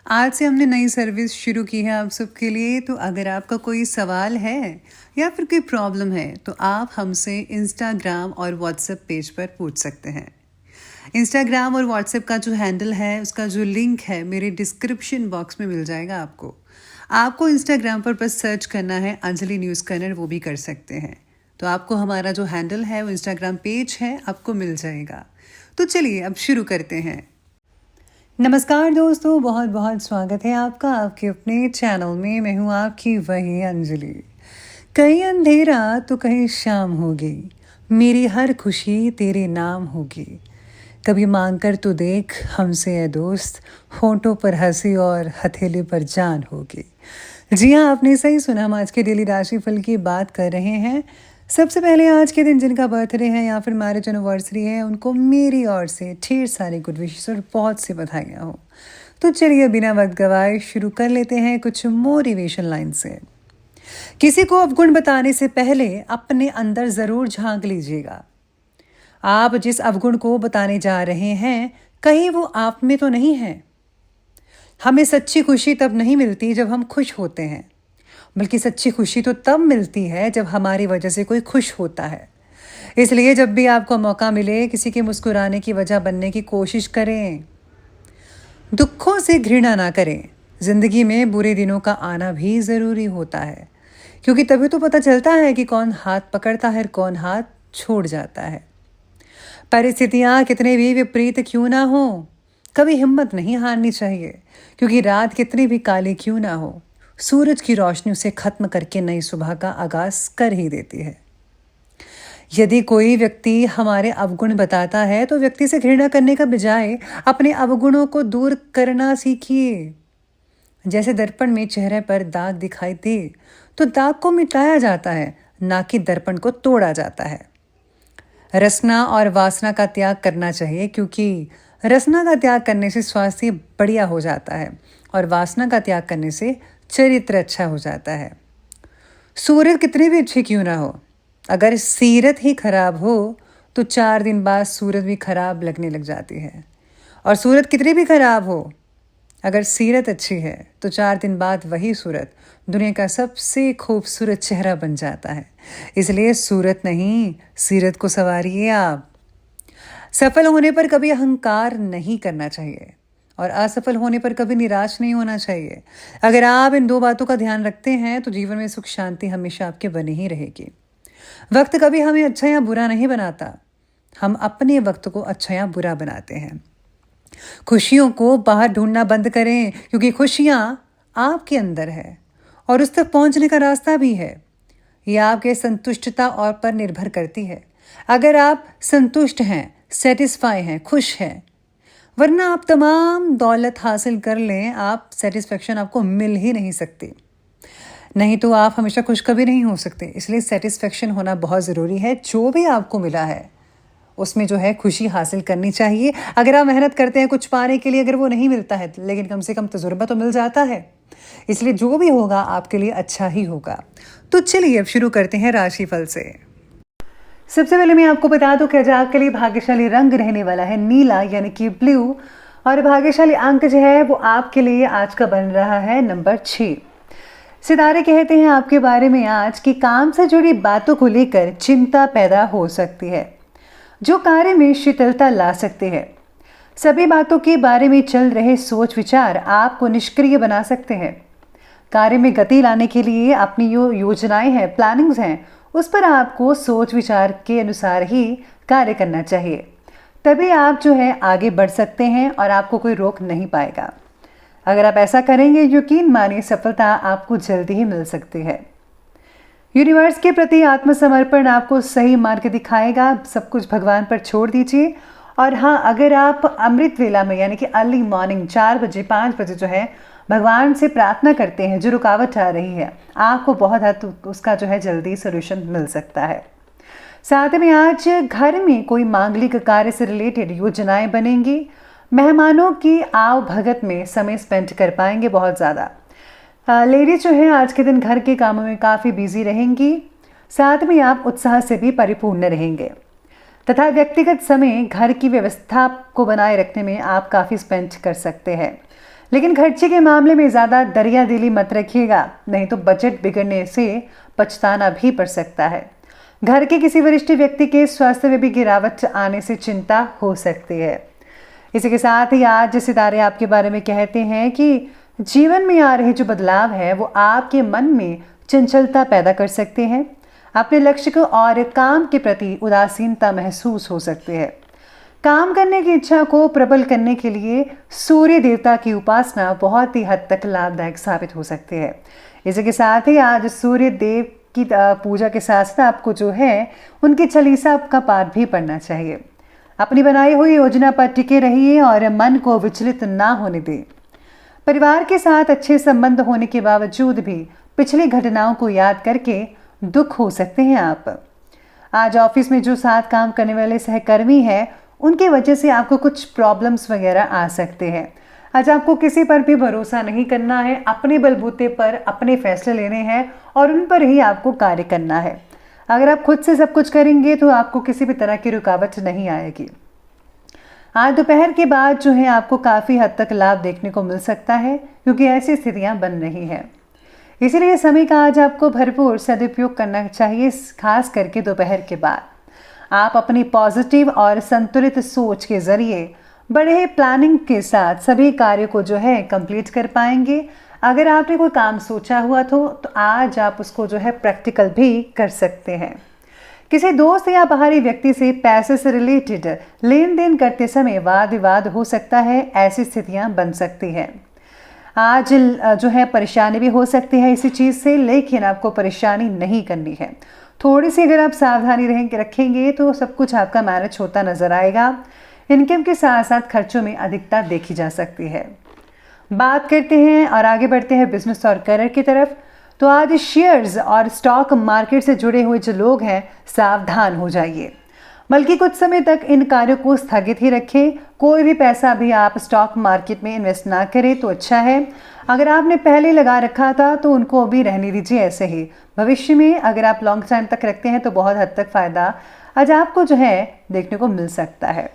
आज से हमने नई सर्विस शुरू की है आप सबके लिए। तो अगर आपका कोई सवाल है या फिर कोई प्रॉब्लम है तो आप हमसे इंस्टाग्राम और व्हाट्सएप पेज पर पूछ सकते हैं। इंस्टाग्राम और व्हाट्सएप का जो हैंडल है उसका जो लिंक है मेरे डिस्क्रिप्शन बॉक्स में मिल जाएगा आपको। आपको इंस्टाग्राम पर बस सर्च करना है अंजलि न्यूज़ कन्नड़, वो भी कर सकते हैं। तो आपको हमारा जो हैंडल है वो इंस्टाग्राम पेज है आपको मिल जाएगा। तो चलिए अब शुरू करते हैं। नमस्कार दोस्तों, बहुत बहुत स्वागत है आपका आपके अपने चैनल में। मैं हूँ आपकी वही अंजलि। कहीं अंधेरा तो कहीं शाम होगी, मेरी हर खुशी तेरे नाम होगी। कभी मांग कर तो देख हमसे है दोस्त, होंठों पर हंसी और हथेली पर जान होगी। जी हाँ, आपने सही सुना, हम आज के डेली राशिफल की बात कर रहे हैं। सबसे पहले आज के दिन जिनका बर्थडे है या फिर मैरिज एनिवर्सरी है उनको मेरी ओर से ढेर सारी गुड विशेस और बहुत सी बधाइयाँ हो। तो चलिए बिना वक्त गवाए शुरू कर लेते हैं कुछ मोटिवेशन लाइन से। किसी को अवगुण बताने से पहले अपने अंदर ज़रूर झांक लीजिएगा। आप जिस अवगुण को बताने जा रहे हैं कहीं वो आप में तो नहीं है। हमें सच्ची खुशी तब नहीं मिलती जब हम खुश होते हैं, बल्कि सच्ची खुशी तो तब मिलती है जब हमारी वजह से कोई खुश होता है। इसलिए जब भी आपको मौका मिले किसी के मुस्कुराने की वजह बनने की कोशिश करें। दुखों से घृणा ना करें। जिंदगी में बुरे दिनों का आना भी ज़रूरी होता है, क्योंकि तभी तो पता चलता है कि कौन हाथ पकड़ता है और कौन हाथ छोड़ जाता है। परिस्थितियाँ कितने भी विपरीत क्यों ना हो, कभी हिम्मत नहीं हारनी चाहिए, क्योंकि रात कितनी भी काली क्यों ना हो, सूरज की रोशनी उसे खत्म करके नई सुबह का आगाज कर ही देती है। यदि कोई व्यक्ति हमारे अवगुण बताता है तो व्यक्ति से घृणा करने का बजाय अपने अवगुणों को दूर करना सीखिए। जैसे दर्पण में चेहरे पर दाग दिखाई दे तो दाग को मिटाया जाता है, ना कि दर्पण को तोड़ा जाता है। रसना और वासना का त्याग करना चाहिए, क्योंकि रसना का त्याग करने से स्वास्थ्य बढ़िया हो जाता है और वासना का त्याग करने से चरित्र अच्छा हो जाता है। सूरत कितनी भी अच्छी क्यों ना हो, अगर सीरत ही खराब हो तो 4 दिन बाद सूरत भी खराब लगने लग जाती है। और सूरत कितनी भी खराब हो, अगर सीरत अच्छी है तो 4 दिन बाद वही सूरत दुनिया का सबसे खूबसूरत चेहरा बन जाता है। इसलिए सूरत नहीं, सीरत को संवारिए आप। सफल होने पर कभी अहंकार नहीं करना चाहिए और असफल होने पर कभी निराश नहीं होना चाहिए। अगर आप इन 2 बातों का ध्यान रखते हैं तो जीवन में सुख शांति हमेशा आपके बनी ही रहेगी। वक्त कभी हमें अच्छा या बुरा नहीं बनाता, हम अपने वक्त को अच्छा या बुरा बनाते हैं। खुशियों को बाहर ढूंढना बंद करें, क्योंकि खुशियां आपके अंदर है और उस तक पहुंचने का रास्ता भी है। यह आपके संतुष्टता और पर निर्भर करती है। अगर आप संतुष्ट हैं, सेटिस्फाई हैं, खुश हैं, वरना आप तमाम दौलत हासिल कर लें, आप सेटिस्फेक्शन आपको मिल ही नहीं सकती। नहीं तो आप हमेशा खुश कभी नहीं हो सकते। इसलिए सेटिस्फेक्शन होना बहुत ज़रूरी है। जो भी आपको मिला है उसमें जो है खुशी हासिल करनी चाहिए। अगर आप मेहनत करते हैं कुछ पाने के लिए, अगर वो नहीं मिलता है लेकिन कम से कम तजुर्बा तो मिल जाता है। इसलिए जो भी होगा आपके लिए अच्छा ही होगा। तो चलिए अब शुरू करते हैं राशिफल से। सबसे पहले मैं आपको बता दूं कि आज आपके लिए भाग्यशाली रंग रहने वाला है नीला, यानी कि ब्लू। और भाग्यशाली अंक जो है वो आपके लिए आज का बन रहा है नंबर 6। सितारे कहते हैं आपके बारे में आज कि काम से जुड़ी बातों को लेकर चिंता पैदा हो सकती है, जो कार्य में शिथिलता ला सकते हैं। सभी बातों के बारे में चल रहे सोच विचार आपको निष्क्रिय बना सकते हैं। कार्य में गति लाने के लिए अपनी जो योजनाएं हैं, प्लानिंग्स हैं, उस पर आपको सोच विचार के अनुसार ही कार्य करना चाहिए। तभी आप जो है आगे बढ़ सकते हैं और आपको कोई रोक नहीं पाएगा। अगर आप ऐसा करेंगे, यकीन मानिए सफलता आपको जल्दी ही मिल सकती है। यूनिवर्स के प्रति आत्मसमर्पण आपको सही मार्ग दिखाएगा। सब कुछ भगवान पर छोड़ दीजिए। और हाँ, अगर आप अमृत वेला में यानी कि अर्ली मॉर्निंग 4 बजे 5 बजे जो है भगवान से प्रार्थना करते हैं, जो रुकावट आ रही है आपको बहुत हद उसका जो है जल्दी सोल्यूशन मिल सकता है। साथ में आज घर में कोई मांगलिक कार्य से रिलेटेड योजनाएं बनेंगी। मेहमानों की आव भगत में समय स्पेंड कर पाएंगे बहुत ज़्यादा। लेडीज जो है आज के दिन घर के कामों में काफ़ी बिजी रहेंगी। साथ में आप उत्साह से भी परिपूर्ण रहेंगे तथा व्यक्तिगत समय घर की व्यवस्था को बनाए रखने में आप काफ़ी स्पेंड कर सकते हैं। लेकिन खर्चे के मामले में ज़्यादा दरियादिली मत रखिएगा, नहीं तो बजट बिगड़ने से पछताना भी पड़ सकता है। घर के किसी वरिष्ठ व्यक्ति के स्वास्थ्य में भी गिरावट आने से चिंता हो सकती है। इसी के साथ ही आज सितारे आपके बारे में कहते हैं कि जीवन में आ रहे जो बदलाव है वो आपके मन में चंचलता पैदा कर सकते हैं। अपने लक्ष्य को और काम के प्रति उदासीनता महसूस हो सकती है। काम करने की इच्छा को प्रबल करने के लिए सूर्य देवता की उपासना बहुत ही हद तक लाभदायक साबित हो सकती है। इसी के साथ ही आज सूर्य देव की पूजा के साथ साथ आपको जो है उनकी चालीसा का पाठ भी पढ़ना चाहिए। अपनी बनाई हुई योजना पर टिके रहिए और मन को विचलित ना होने दें। परिवार के साथ अच्छे संबंध होने के बावजूद भी पिछली घटनाओं को याद करके दुख हो सकते हैं आप। आज ऑफिस में जो साथ काम करने वाले सहकर्मी हैं उनकी वजह से आपको कुछ प्रॉब्लम्स वगैरह आ सकते हैं। आज आपको किसी पर भी भरोसा नहीं करना है, अपने बलबूते पर अपने फैसले लेने हैं और उन पर ही आपको कार्य करना है। अगर आप खुद से सब कुछ करेंगे तो आपको किसी भी तरह की रुकावट नहीं आएगी। आज दोपहर के बाद जो है आपको काफ़ी हद तक लाभ देखने को मिल सकता है, क्योंकि ऐसी स्थितियां बन रही हैं। इसीलिए समय का आज आपको भरपूर सदुपयोग करना चाहिए, खास करके दोपहर के बाद। आप अपनी पॉजिटिव और संतुलित सोच के जरिए बड़े प्लानिंग के साथ सभी कार्यों को जो है कंप्लीट कर पाएंगे। अगर आपने कोई काम सोचा हुआ तो आज आप उसको जो है प्रैक्टिकल भी कर सकते हैं। किसी दोस्त या बाहरी व्यक्ति से पैसे से रिलेटेड लेन देन करते समय वाद विवाद हो सकता है, ऐसी स्थितियां बन सकती हैं। आज जो है परेशानी भी हो सकती है इसी चीज़ से, लेकिन आपको परेशानी नहीं करनी है। थोड़ी सी अगर आप सावधानी रखेंगे तो सब कुछ आपका मैनेज होता नजर आएगा। इनकम के साथ साथ खर्चों में अधिकता देखी जा सकती है। बात करते हैं और आगे बढ़ते हैं बिजनेस और करियर की तरफ। तो आज शेयर्स और स्टॉक मार्केट से जुड़े हुए जो लोग हैं सावधान हो जाइए, बल्कि कुछ समय तक इन कार्यों को स्थगित ही रखें। कोई भी पैसा भी आप स्टॉक मार्केट में इन्वेस्ट ना करें तो अच्छा है। अगर आपने पहले लगा रखा था तो उनको अभी रहने दीजिए ऐसे ही। भविष्य में अगर आप लॉन्ग टाइम तक रखते हैं तो बहुत हद तक फ़ायदा आज आपको जो है देखने को मिल सकता है।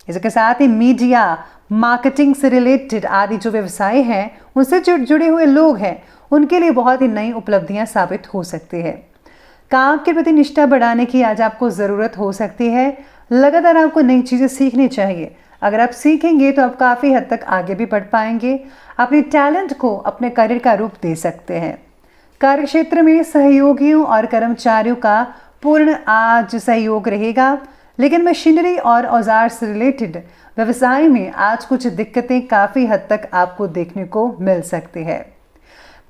इसके साथ ही मीडिया, मार्केटिंग से रिलेटेड आदि जो व्यवसाय हैं उनसे जुड़े हुए लोग हैं उनके लिए बहुत ही नई उपलब्धियां साबित हो सकती है। काम के प्रति निष्ठा बढ़ाने की आज आपको ज़रूरत हो सकती है। लगातार आपको नई चीज़ें सीखनी चाहिए। अगर आप सीखेंगे तो आप काफ़ी हद तक आगे भी बढ़ पाएंगे। अपने टैलेंट को अपने करियर का रूप दे सकते हैं। कार्य क्षेत्र में सहयोगियों और कर्मचारियों का पूर्ण आज सहयोग रहेगा, लेकिन मशीनरी और औजार से रिलेटेड व्यवसाय में आज कुछ दिक्कतें काफ़ी हद तक आपको देखने को मिल सकती है।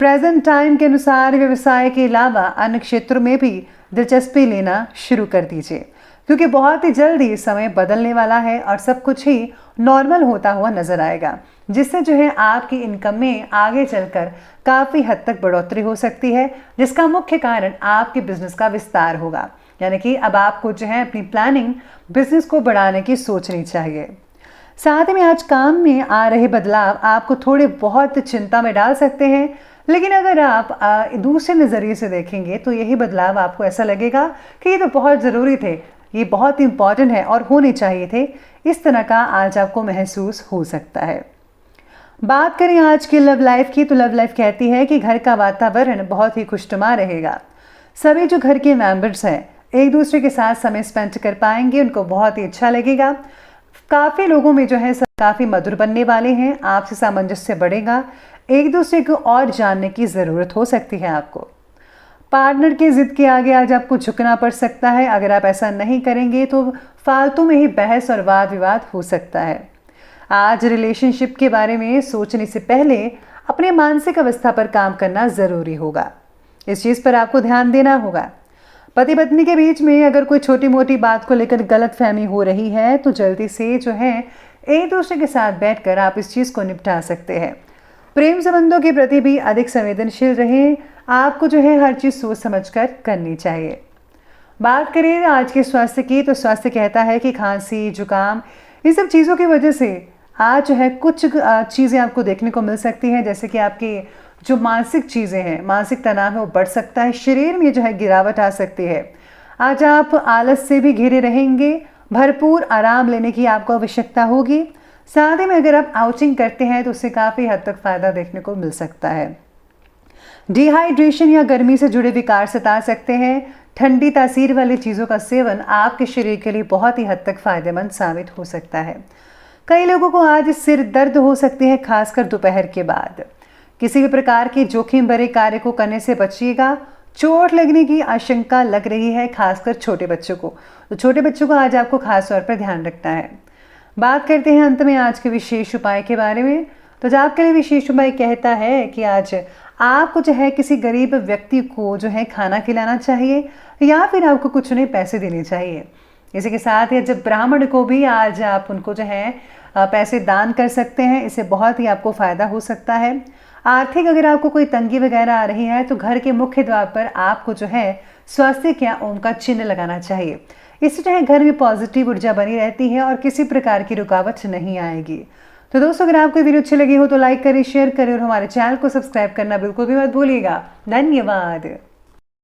प्रेजेंट टाइम के अनुसार व्यवसाय के अलावा अन्य क्षेत्रों में भी दिलचस्पी लेना शुरू कर दीजिए, क्योंकि बहुत ही जल्दी समय बदलने वाला है और सब कुछ ही नॉर्मल होता हुआ नजर आएगा, जिससे जो है आपकी इनकम में आगे चलकर काफ़ी हद तक बढ़ोतरी हो सकती है, जिसका मुख्य कारण आपके बिजनेस का विस्तार होगा। यानी कि अब आपको जो है अपनी प्लानिंग बिजनेस को बढ़ाने की सोचनी चाहिए। साथ में आज काम में आ रहे बदलाव आपको थोड़े बहुत चिंता में डाल सकते हैं, लेकिन अगर आप दूसरे नज़रिए से देखेंगे तो यही बदलाव आपको ऐसा लगेगा कि ये तो बहुत ज़रूरी थे, ये बहुत इंपॉर्टेंट है और होने चाहिए थे। इस तरह का आज आपको महसूस हो सकता है। बात करें आज की लव लाइफ की, तो लव लाइफ कहती है कि घर का वातावरण बहुत ही खुशनुमा रहेगा। सभी जो घर के मेंबर्स हैं एक दूसरे के साथ समय स्पेंड कर पाएंगे, उनको बहुत ही अच्छा लगेगा। काफ़ी लोगों में जो है काफ़ी मधुर बनने वाले हैं, आपसे सामंजस्य बढ़ेगा। एक दूसरे को और जानने की ज़रूरत हो सकती है आपको। पार्टनर की ज़िद के आगे आज आपको झुकना पड़ सकता है। अगर आप ऐसा नहीं करेंगे तो फालतू में ही बहस और वाद विवाद हो सकता है। आज रिलेशनशिप के बारे में सोचने से पहले अपने मानसिक अवस्था पर काम करना ज़रूरी होगा। इस चीज़ पर आपको ध्यान देना होगा। पति पत्नी के बीच में अगर कोई छोटी मोटी बात को लेकर गलतफहमी हो रही है तो जल्दी से जो है एक दूसरे के साथ बैठकर आप इस चीज़ को निपटा सकते हैं। प्रेम संबंधों के प्रति भी अधिक संवेदनशील रहें। आपको जो है हर चीज़ सोच समझकर करनी चाहिए। बात करें आज के स्वास्थ्य की, तो स्वास्थ्य कहता है कि खांसी, जुकाम, इन सब चीज़ों की वजह से आज जो है कुछ चीज़ें आपको देखने को मिल सकती हैं, जैसे कि आपकी जो मानसिक चीज़ें हैं, मानसिक तनाव है वो बढ़ सकता है। शरीर में जो है गिरावट आ सकती है। आज आप आलस से भी घिरे रहेंगे। भरपूर आराम लेने की आपको आवश्यकता होगी। साथ ही में अगर आप आउचिंग करते हैं तो उससे काफ़ी हद तक फ़ायदा देखने को मिल सकता है। डिहाइड्रेशन या गर्मी से जुड़े विकार सता सकते हैं। ठंडी तासीर वाली चीज़ों का सेवन आपके शरीर के लिए बहुत ही हद तक फ़ायदेमंद साबित हो सकता है। कई लोगों को आज सिर दर्द हो सकती है, खासकर दोपहर के बाद। किसी भी प्रकार के जोखिम भरे कार्य को करने से बचिएगा। चोट लगने की आशंका लग रही है, खासकर छोटे बच्चों को, तो छोटे बच्चों को आज आपको खास तौर पर ध्यान रखना है। बात करते हैं अंत में आज के विशेष उपाय के बारे में। तो जो आपके लिए विशेष उपाय कहता है कि आज आपको जो है किसी गरीब व्यक्ति को जो है खाना खिलाना चाहिए या फिर आपको कुछ उन्हें पैसे देने चाहिए। इसी के साथ ही जब ब्राह्मण को भी आज आप उनको जो है पैसे दान कर सकते हैं, इससे बहुत ही आपको फ़ायदा हो सकता है। आर्थिक अगर आपको कोई तंगी वगैरह आ रही है तो घर के मुख्य द्वार पर आपको जो है स्वास्तिक या ओम का चिन्ह लगाना चाहिए। इससे जो है घर में पॉजिटिव ऊर्जा बनी रहती है और किसी प्रकार की रुकावट नहीं आएगी। तो दोस्तों, अगर आपको वीडियो अच्छी लगी हो तो लाइक करें, शेयर करें और हमारे चैनल को सब्सक्राइब करना बिल्कुल भी मत भूलिएगा। धन्यवाद।